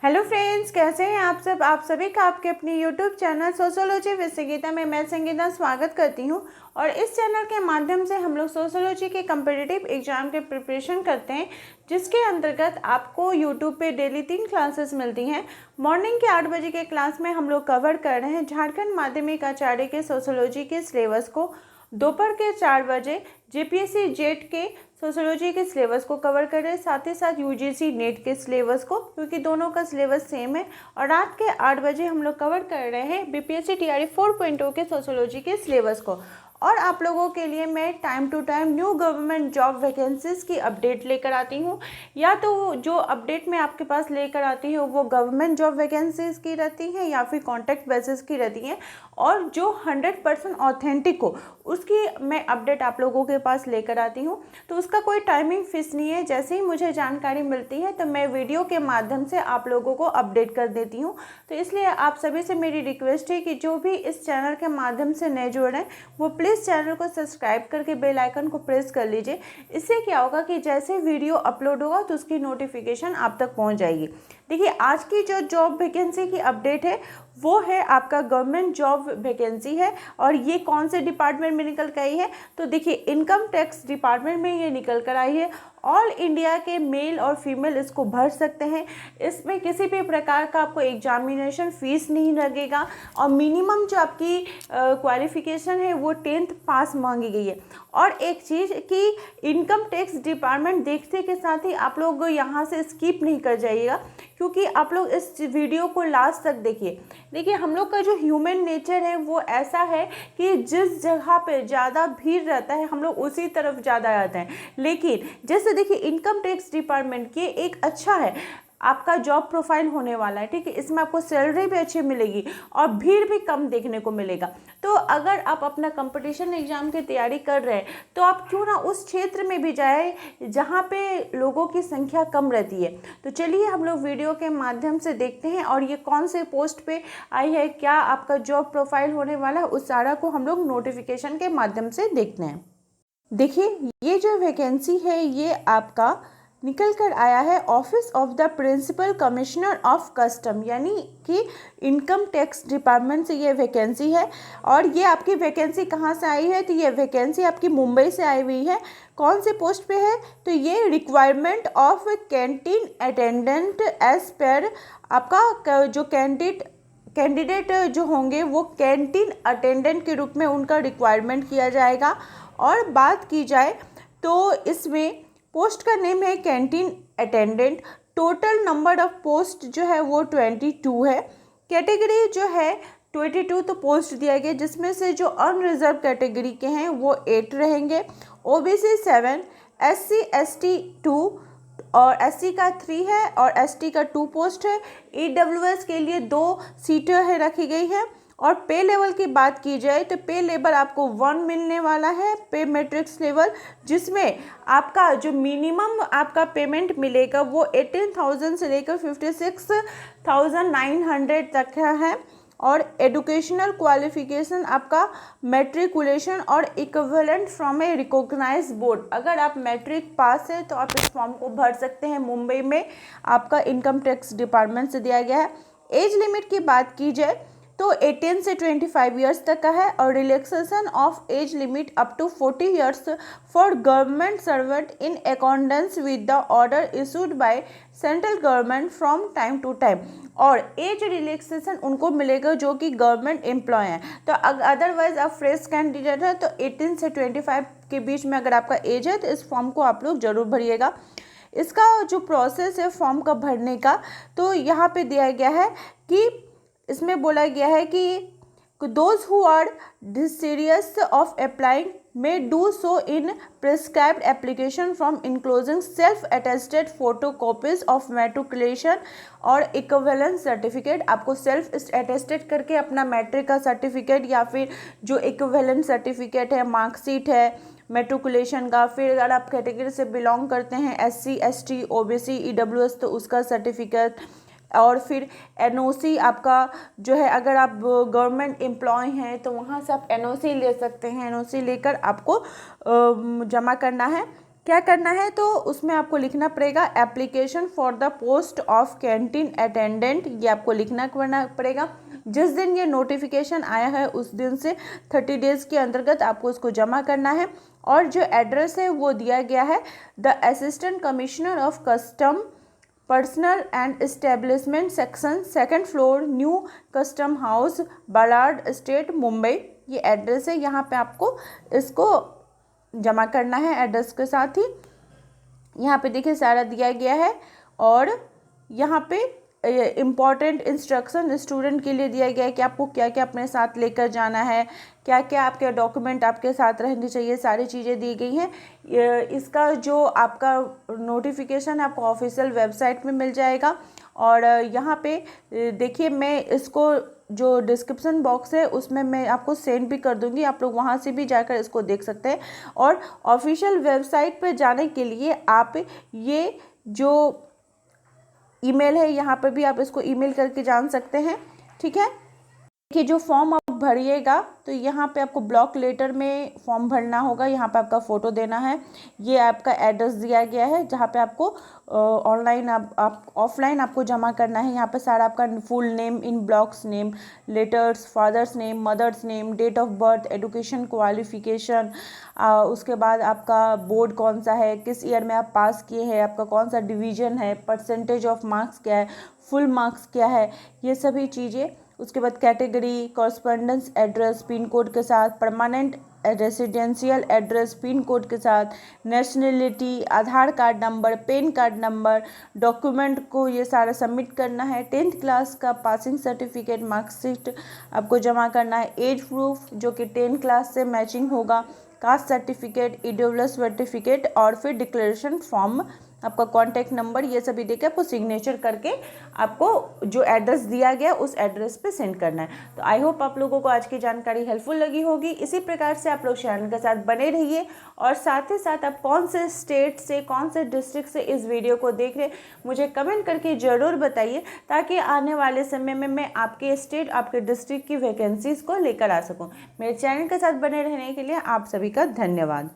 Hello friends, कैसे हैं आप सब। आप सभी का आपके अपनी YouTube channel sociology with Sangeeta में मैं संगीता स्वागत करती हूं। और इस चैनल के माध्यम से हम लोग सोशियोलॉजी के कम्पिटिटिव एग्जाम के प्रिपरेशन करते हैं, जिसके अंतर्गत आपको यूट्यूब पे डेली 3 क्लासेस मिलती हैं। मॉर्निंग के 8 बजे के क्लास में हम लोग कवर कर रहे हैं झारखंड माध्यमिक आचार्य के सोशियोलॉजी के सिलेबस को। दोपहर के 4 बजे जेपीएससी जेट के सोशियोलॉजी के सिलेबस को कवर कर रहे हैं, साथ ही साथ यूजीसी नेट के सिलेबस को, क्योंकि दोनों का सिलेबस सेम है। और रात के 8 बजे हम लोग कवर कर रहे हैं बीपीएससी टीआरई 4.0 के सोशियोलॉजी के सिलेबस को। और आप लोगों के लिए मैं time to time new government job vacancies की अपडेट लेकर आती हूँ। या तो जो अपडेट मैं आपके पास लेकर आती हूँ वो गवर्नमेंट जॉब वैकेंसीज की रहती हैं या फिर कॉन्टैक्ट बेसिस की रहती हैं, और जो 100% ऑथेंटिक हो उसकी मैं अपडेट आप लोगों के पास लेकर आती हूँ। तो उसका कोई टाइमिंग फिक्स नहीं है, जैसे ही मुझे जानकारी मिलती है तो मैं वीडियो के माध्यम से आप लोगों को अपडेट कर देती हूँ। तो इसलिए आप सभी से मेरी रिक्वेस्ट है कि जो भी इस चैनल के माध्यम से नए जुड़ रहे हैं वो प्लीज़ चैनल को सब्सक्राइब करके बेल आइकन को प्रेस कर लीजिए। इससे क्या होगा कि जैसे वीडियो अपलोड होगा तो उसकी नोटिफिकेशन आप तक पहुँच जाएगी। देखिए, आज की जो जॉब वैकेंसी की अपडेट है वो है आपका गवर्नमेंट जॉब वैकेंसी है। और ये कौन से डिपार्टमेंट में निकल कर आई है, तो देखिए इनकम टैक्स डिपार्टमेंट में ये निकल कर आई है। ऑल इंडिया के मेल और फीमेल इसको भर सकते हैं। इसमें किसी भी प्रकार का आपको एग्जामिनेशन फीस नहीं लगेगा, और मिनिमम जो आपकी क्वालिफिकेशन है वो 10th पास मांगी गई है। और एक चीज़ कि इनकम टैक्स डिपार्टमेंट देखते के साथ ही आप लोग यहाँ से स्किप नहीं कर जाइएगा, क्योंकि आप लोग इस वीडियो को लास्ट तक देखिए। देखिए, हम लोग का जो ह्यूमन नेचर है वो ऐसा है कि जिस जगह पे ज़्यादा भीड़ रहता है हम लोग उसी तरफ ज़्यादा आते हैं। लेकिन जैसे देखिए इनकम टैक्स डिपार्टमेंट की एक अच्छा है, आपका जॉब प्रोफाइल होने वाला है, ठीक है। इसमें आपको सैलरी भी अच्छी मिलेगी और भीड़ भी कम देखने को मिलेगा। तो अगर आप अपना कंपटीशन एग्जाम की तैयारी कर रहे हैं तो आप क्यों ना उस क्षेत्र में भी जाए जहाँ पे लोगों की संख्या कम रहती है। तो चलिए हम लोग वीडियो के माध्यम से देखते हैं, और ये कौन से पोस्ट पे आई है, क्या आपका जॉब प्रोफाइल होने वाला है, उस सारा को हम लोग नोटिफिकेशन के माध्यम से देखते हैं। देखिए, ये जो वैकेंसी है ये आपका निकल कर आया है office of the principal commissioner of custom, यानी कि इनकम टैक्स डिपार्टमेंट से ये वैकेंसी है। और ये आपकी वैकेंसी कहाँ से आई है, तो ये वैकेंसी आपकी मुंबई से आई हुई है। कौन से पोस्ट पे है, तो ये requirement of canteen attendant age पर आपका जो कैंडिडेट जो होंगे वो कैंटीन अटेंडेंट के रूप में उनका रिक्वायरमेंट किया जाएगा। और बात की जाए तो इसमें पोस्ट का नेम है canteen attendant. Total number of post जो है वो 22 है। कैटेगरी जो है 22 तो पोस्ट दिया गया, जिसमें से जो अनरिजर्व कैटेगरी के हैं वो 8 रहेंगे, ओबीसी 7, एससी एसटी 2 और एससी का 3 है और एसटी का 2 पोस्ट है। ईडब्ल्यूएस के लिए 2 सीटें है रखी गई हैं। और पे लेवल की बात की जाए तो पे लेवल आपको 1 मिलने वाला है, पे मैट्रिक्स लेवल, जिसमें आपका जो मिनिमम आपका पेमेंट मिलेगा वो 18,000 से लेकर 56,900 तक का है। और एजुकेशनल क्वालिफिकेशन आपका मैट्रिकुलेशन और equivalent from a recognized board. अगर आप मैट्रिक पास है तो आप इस फॉर्म को भर सकते हैं। मुंबई में आपका इनकम टैक्स डिपार्टमेंट से दिया गया है। एज लिमिट की बात की जाए तो 18 से 25 ईयर्स तक का है, और relaxation of age limit up to 40 years for government servant in accordance with the order issued by central government from time to time. और एज रिलैक्सेशन उनको मिलेगा जो कि गवर्नमेंट एम्प्लॉय हैं। तो अदरवाइज आप फ्रेश कैंडिडेट है तो 18 से 25 के बीच में अगर आपका एज है तो इस फॉर्म को आप लोग जरूर भरिएगा। इसका जो प्रोसेस है फॉर्म का भरने का, तो यहाँ पे दिया गया है कि इसमें बोला गया है कि those who are desirous of applying may do so in prescribed application from enclosing self-attested photocopies of matriculation और equivalent certificate। आपको सेल्फ अटेस्टेड करके अपना मैट्रिक का सर्टिफिकेट या फिर जो इक्विवेलेंट सर्टिफिकेट है, मार्कशीट है मेट्रिकुलेशन का, फिर अगर आप कैटेगरी से बिलोंग करते हैं एससी एसटी ओबीसी ईडब्ल्यूएस तो उसका सर्टिफिकेट, और फिर एनओसी आपका जो है, अगर आप गवर्नमेंट एम्प्लॉय हैं तो वहाँ से आप एनओसी ले सकते हैं। एनओसी लेकर आपको जमा करना है। क्या करना है, तो उसमें आपको लिखना पड़ेगा application for the post of canteen attendant, ये आपको लिखना पड़ेगा। जिस दिन ये नोटिफिकेशन आया है उस दिन से 30 डेज़ के अंतर्गत आपको उसको जमा करना है। और जो एड्रेस है वो दिया गया है the assistant commissioner of custom personal and establishment section, 2nd floor, new custom house, बालाड state, Mumbai. ये एड्रेस है, यहाँ पे आपको इसको जमा करना है एड्रेस के साथ ही। यहाँ पे देखिए सारा दिया गया है। और यहाँ पे इम्पॉर्टेंट इंस्ट्रक्शन स्टूडेंट के लिए दिया गया है कि आपको क्या क्या अपने साथ लेकर जाना है, क्या क्या आपके डॉक्यूमेंट आपके साथ रहने चाहिए, सारी चीज़ें दी गई हैं। इसका जो आपका नोटिफिकेशन आपको ऑफिशियल वेबसाइट में मिल जाएगा। और यहाँ पे देखिए मैं इसको जो डिस्क्रिप्शन बॉक्स है उसमें मैं आपको सेंड भी कर दूंगी, आप लोग वहाँ से भी जाकर इसको देख सकते हैं। और ऑफिशियल वेबसाइट पर जाने के लिए आप ये जो ईमेल है यहाँ पर भी आप इसको ईमेल करके जान सकते हैं, ठीक है। कि जो फॉर्म आप भरिएगा तो यहाँ पे आपको ब्लॉक लेटर में फॉर्म भरना होगा, यहाँ पे आपका फ़ोटो देना है, ये आपका एड्रेस दिया गया है जहाँ पे आपको ऑनलाइन आप ऑफलाइन आपको जमा करना है। यहाँ पे सारा आपका full name in blocks, name, letters, father's name, mother's name, date of birth, education qualification, उसके बाद आपका बोर्ड कौन सा है, किस ईयर में आप पास किए हैं, आपका कौन सा डिवीज़न है, परसेंटेज ऑफ मार्क्स क्या है, फुल मार्क्स क्या है, ये सभी चीज़ें। उसके बाद category, correspondence address pin code के साथ, permanent residential address pin code के साथ, nationality, Aadhaar card number, PAN card number, document को ये सारा सबमिट करना है। 10th क्लास का पासिंग सर्टिफिकेट, मार्कशीट आपको जमा करना है। एज प्रूफ जो कि 10 क्लास से मैचिंग होगा, कास्ट सर्टिफिकेट, ईडब्ल्यूएस सर्टिफिकेट, और फिर डिक्लेरेशन फॉर्म, आपका कॉन्टैक्ट नंबर, ये सभी देके आपको सिग्नेचर करके आपको जो एड्रेस दिया गया उस एड्रेस पे सेंड करना है। तो आई होप आप लोगों को आज की जानकारी हेल्पफुल लगी होगी। इसी प्रकार से आप लोग चैनल के साथ बने रहिए और साथ ही साथ आप कौन से स्टेट से, कौन से डिस्ट्रिक्ट से इस वीडियो को देख रहे मुझे कमेंट करके ज़रूर बताइए, ताकि आने वाले समय में मैं आपके स्टेट, आपके डिस्ट्रिक्ट की वैकेंसीज़ को लेकर आ सकूँ। मेरे चैनल के साथ बने रहने के लिए आप सभी का धन्यवाद।